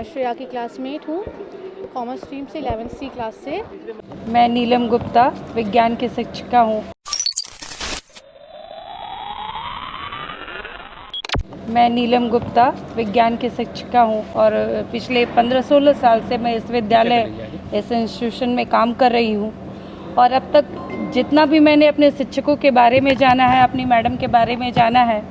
श्रेया की क्लासमेट हूँ, commerce stream से 11th सी क्लास से। मैं नीलम गुप्ता विज्ञान की शिक्षिका हूँ। और पिछले 15-16 साल से मैं इस विद्यालय इस इंस्टीट्यूशन में काम कर रही हूँ। और अब तक जितना भी मैंने अपने शिक्षकों के बारे में जाना है, अपनी मैडम के बारे में जाना है,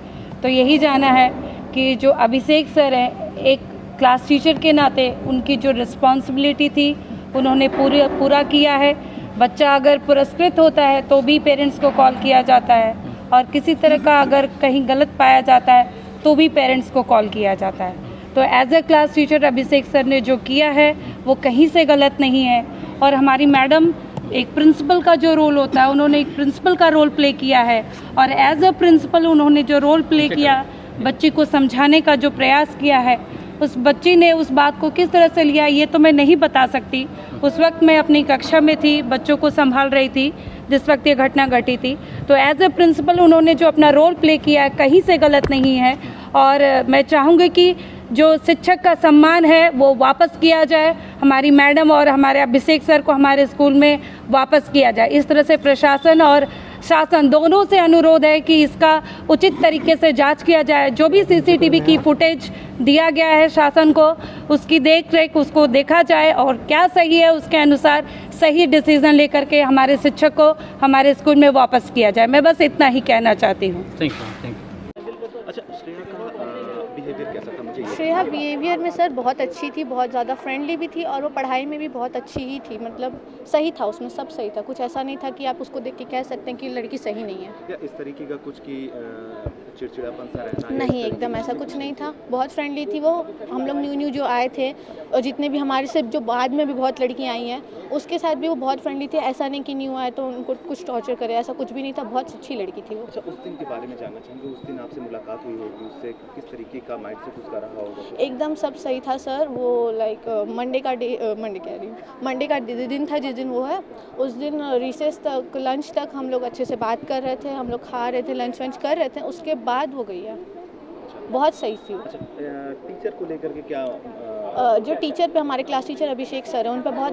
तो यही जाना है कि जो अभिषेक सर हैं, एक क्लास टीचर के नाते उनकी जो रिस्पॉन्सिबिलिटी थी उन्होंने पूरा किया है। बच्चा अगर पुरस्कृत होता है तो भी पेरेंट्स को कॉल किया जाता है, और किसी तरह का अगर कहीं गलत पाया जाता है तो भी पेरेंट्स को कॉल किया जाता है। तो as a class teacher Abhishek sir ने जो किया है वो कहीं से गलत नहीं है। और हमारी मैडम, एक प्रिंसिपल का जो रोल होता है, उन्होंने एक प्रिंसिपल का रोल प्ले किया है, और एज अ प्रिंसिपल उन्होंने जो रोल प्ले किया, बच्ची को समझाने का जो प्रयास किया है, उस बच्ची ने उस बात को किस तरह से लिया ये तो मैं नहीं बता सकती। उस वक्त मैं अपनी कक्षा में थी, बच्चों को संभाल रही थी जिस वक्त ये घटना घटी थी। तो एज ए प्रिंसिपल उन्होंने जो अपना रोल प्ले किया है कहीं से गलत नहीं है। और मैं चाहूँगी कि जो शिक्षक का सम्मान है वो वापस किया जाए, हमारी मैडम और हमारे अभिषेक सर को हमारे स्कूल में वापस किया जाए। इस तरह से प्रशासन और शासन दोनों से अनुरोध है कि इसका उचित तरीके से जांच किया जाए। जो भी सीसीटीवी की फुटेज दिया गया है शासन को, उसकी देख रेख उसको देखा जाए, और क्या सही है उसके अनुसार सही डिसीजन लेकर के हमारे शिक्षक को हमारे स्कूल में वापस किया जाए। मैं बस इतना ही कहना चाहती हूँ। Thank you. अच्छा, श्रेया का बिहेवियर कैसा था? मुझे श्रेया बिहेवियर में सर बहुत अच्छी थी, बहुत ज़्यादा फ्रेंडली भी थी, और वो पढ़ाई में भी बहुत अच्छी ही थी। मतलब सही था, उसमें सब सही था। कुछ ऐसा नहीं था कि आप उसको देख के कह सकते हैं कि लड़की सही नहीं है। क्या इस तरीके का कुछ की चिड़चिड़ापन सा रहना? नहीं, एकदम ऐसा कुछ नहीं था। बहुत फ्रेंडली थी वो। हम लोग न्यू जो आए थे, और जितने भी हमारे से जो बाद में भी बहुत लड़कियां आई हैं, उसके साथ भी वो बहुत फ्रेंडली थे। ऐसा नहीं कि न्यू आए तो उनको कुछ टॉर्चर करे, ऐसा कुछ भी नहीं था। बहुत अच्छी लड़की थी वो। अच्छा, उस दिन के बारे में जानना चाहेंगे। उस दिन आपसे मुलाकात हुई होगी, उससे किस तरीके का माइंड सेट उसका रहा होगा? एकदम सब सही था सर। वो लाइक मंडे का दिन था जिस दिन वो है। उस दिन रिसेस तक, लंच तक हम लोग अच्छे से बात कर रहे थे, हम लोग खा रहे थे, लंच वंच कर रहे थे। उसके बाद वो गई है। बहुत सही थी। अच्छा, टीचर को लेकर के क्या जो टीचर पे, हमारे क्लास टीचर अभिषेक सर हैं, उन पर बहुत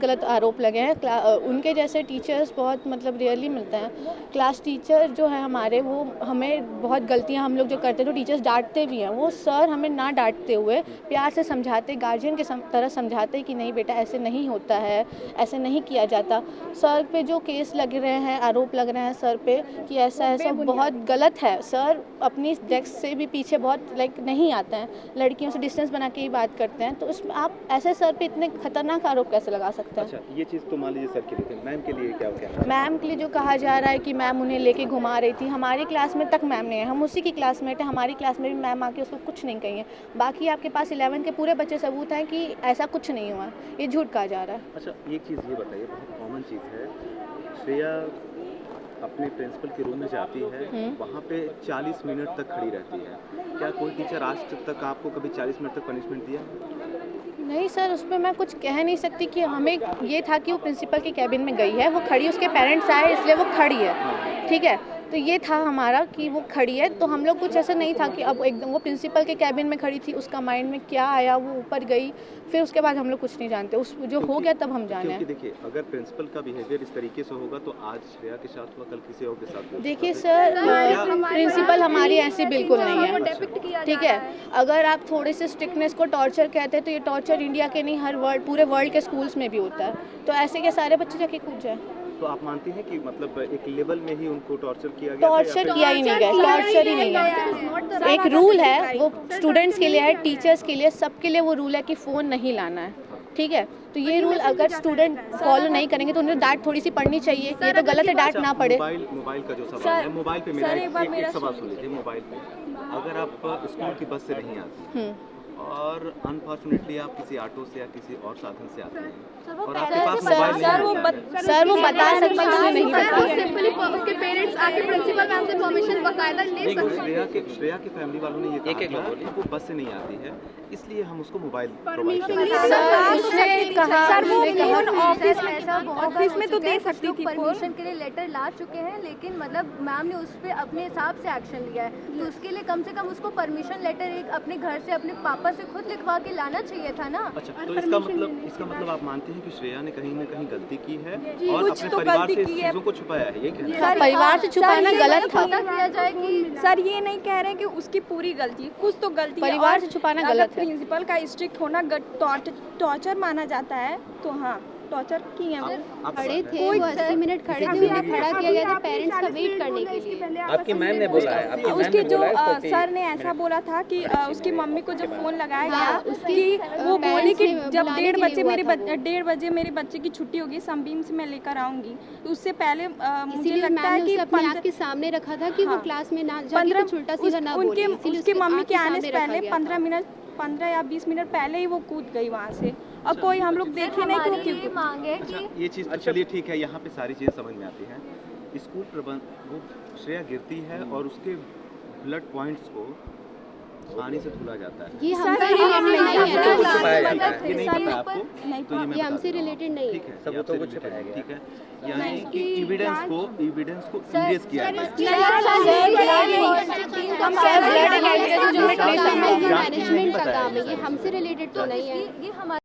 गलत आरोप लगे हैं। उनके जैसे टीचर्स बहुत मतलब रेयरली मिलते हैं। क्लास टीचर जो है हमारे, वो हमें बहुत गलतियां हम लोग जो करते हैं तो टीचर्स डांटते भी हैं। वो सर हमें ना डांटते हुए प्यार से समझाते, गार्जियन के तरह समझाते कि नहीं बेटा ऐसे नहीं होता है, ऐसे नहीं किया जाता। सर पे जो केस लग रहे हैं, आरोप लग रहे हैं सर पे कि ऐसा बहुत गलत है। सर अपनी डेस्क से भी पीछे बहुत नहीं आते हैं, लड़कियों से डिस्टेंस बना के ही बात करते हैं। तो उसमें आप ऐसे सर पे इतने खतरनाक आरोप कैसे लगा सकते हैं? अच्छा, ये चीज़ तो मान लीजिए सर के लिए, मैम के लिए क्या कहना? मैम के लिए जो कहा जा रहा है कि मैम उन्हें लेके घुमा रही थी, हमारी क्लास में तक मैम नहीं है। हम उसी की क्लासमेट है, हमारी क्लास में भी मैम आके उसको कुछ नहीं कही है। बाकी आपके पास 11 के पूरे बच्चे सबूत हैं कि ऐसा कुछ नहीं हुआ, ये झूठ कहा जा रहा है। अच्छा, एक चीज़ ये बताइए, बहुत कॉमन चीज़ है, श्रेया अपने प्रिंसिपल के रूम में जाती है, वहाँ पे 40 मिनट तक खड़ी रहती है। क्या कोई टीचर आज तक आपको कभी 40 मिनट तक पनिशमेंट दिया? नहीं सर, उस पर मैं कुछ कह नहीं सकती। कि हमें ये था कि वो प्रिंसिपल के कैबिन में गई है, वो खड़ी, उसके पेरेंट्स आए इसलिए वो खड़ी है, ठीक है। तो ये था हमारा कि वो खड़ी है, तो हम लोग कुछ ऐसा नहीं था कि अब एकदम वो प्रिंसिपल के कैबिन में खड़ी थी, उसका माइंड में क्या आया, वो ऊपर गई, फिर उसके बाद हम लोग कुछ नहीं जानते। उस जो हो गया तब हम जाने। क्योंकि देखिए, अगर प्रिंसिपल का बिहेवियर इस तरीके से होगा तो आज श्रेया के साथ हुआ, कल किसी और के साथ हुआ। देखिए सर, प्रिंसिपल हमारी ऐसी बिल्कुल नहीं है, ठीक है। अगर आप थोड़े से स्ट्रिक्टनेस को टॉर्चर कहते हैं तो ये टॉर्चर इंडिया के नहीं, हर पूरे वर्ल्ड के स्कूल्स में भी होता है। तो ऐसे के सारे बच्चे जाके कूद जाए। तो आप मानती हैं कि मतलब एक लेवल में ही उनको टॉर्चर किया गया? टॉर्चर किया ही नहीं गया, टॉर्चर ही नहीं है। एक रूल है, वो स्टूडेंट्स के लिए है, टीचर्स के लिए, सबके लिए वो रूल है कि फ़ोन नहीं लाना है, ठीक है। तो ये रूल अगर स्टूडेंट फॉलो नहीं करेंगे तो उन्हें डांट थोड़ी सी पढ़नी चाहिए। ये तो गलत है, डांट ना पड़े। मोबाइल का जो सवाल है, मोबाइल पे मेरा एक सवाल सुन लीजिए। मोबाइल पे अगर आप स्कूल की बस से नहीं आती और अनफॉर्चुनेटली आप किसी ऑटो से या किसी और साधन से आते हैं और आपके पास मोबाइल नहीं है, सर वो बता सकते हैं, नहीं बता। सिंपली उसके पेरेंट्स आके प्रिंसिपल मैम से परमिशन बकायदा ले सकते हैं। श्रेया के फैमिली वालों ने ये कहा कि वो बस से नहीं आती है, इसलिए हम उसको मोबाइल ऑफिस में तो दे सकती थी, परमिशन के लिए लेटर ला चुके हैं, लेकिन मतलब मैम ने उस पर अपने हिसाब से एक्शन लिया है। तो उसके लिए कम से कम उसको परमिशन लेटर एक अपने घर से अपने पापा पेपर से खुद लिखवा के लाना चाहिए था ना। अच्छा, तो इसका मतलब आप मानते हैं कि श्रेया ने कहीं ना कहीं गलती की है और कुछ अपने तो परिवार गलती से इस की है। चीजों को छुपाया है, ये कह रहे हैं? परिवार से छुपाना गलत था। पता किया जाए कि सर ये नहीं कह रहे हैं कि उसकी पूरी गलती, कुछ तो गलती है। परिवार और से छुपाना अगर गलत है। प्रिंसिपल का स्ट्रिक्ट होना टॉर्चर माना जाता है तो हाँ टॉर्चर की है वो। आप खड़े थे कोई वो 80 मिनट खड़े थे, उन्हें खड़ा किया गया था पेरेंट्स का वेट करने के लिए। आपकी मैम ने बोला है, आपकी मैम उसके ने जो बोला है उसको सर ने ऐसा बोला था कि उसकी मम्मी को जब फोन लगाया हाँ, गया उसकी, कि वो parents बोली कि ने जब बुलाने के लिए हुआ था वो। 1:30 बजे मेरे बच्चे की छुट्टी होगी, सनबीम से मैं लेकर आऊंगी। तो उससे पहले मुझे इसीलिए लगता मैम है ने कि उसे अपने आप के सामने रखा था कि वो हाँ। क्लास में ना जाके कुछ उल्टा सीधा ना बोले, इसीलिए उसके मम्मी आँख के आने से सामने रखा पहले गया था। 15 या 20 मिनट पहले ही वो कूद गई वहाँ से। और कोई हम लोग देखे नहीं हमारी क्यों ये मांग है अच्छा, कि ये चीज़ तो चलिए ठीक है, यहाँ पे सारी चीज़ें समझ में आती हैं। स्कूल प्रबंध वो श्रेया गिरती है और उसके ब्लड पॉइंट्स को पानी से धुला जाता है। ये हमसे रिलेटेड नहीं है सबूतों को ना, छुपाया जाता है। ये नहीं सर, पता आपको, नहीं तो ये मैं ये बता हमसे देता हूँ। रिलेटेड नहीं है। ठीक है, सबूतों ये को आपसे छुपाया related, गया। ठीक है, यानी कि एविडेंस को इंगेज किया गया। मैनेजमेंट का काम है, ये हमसे रिलेटेड तो नहीं है। ये हमारे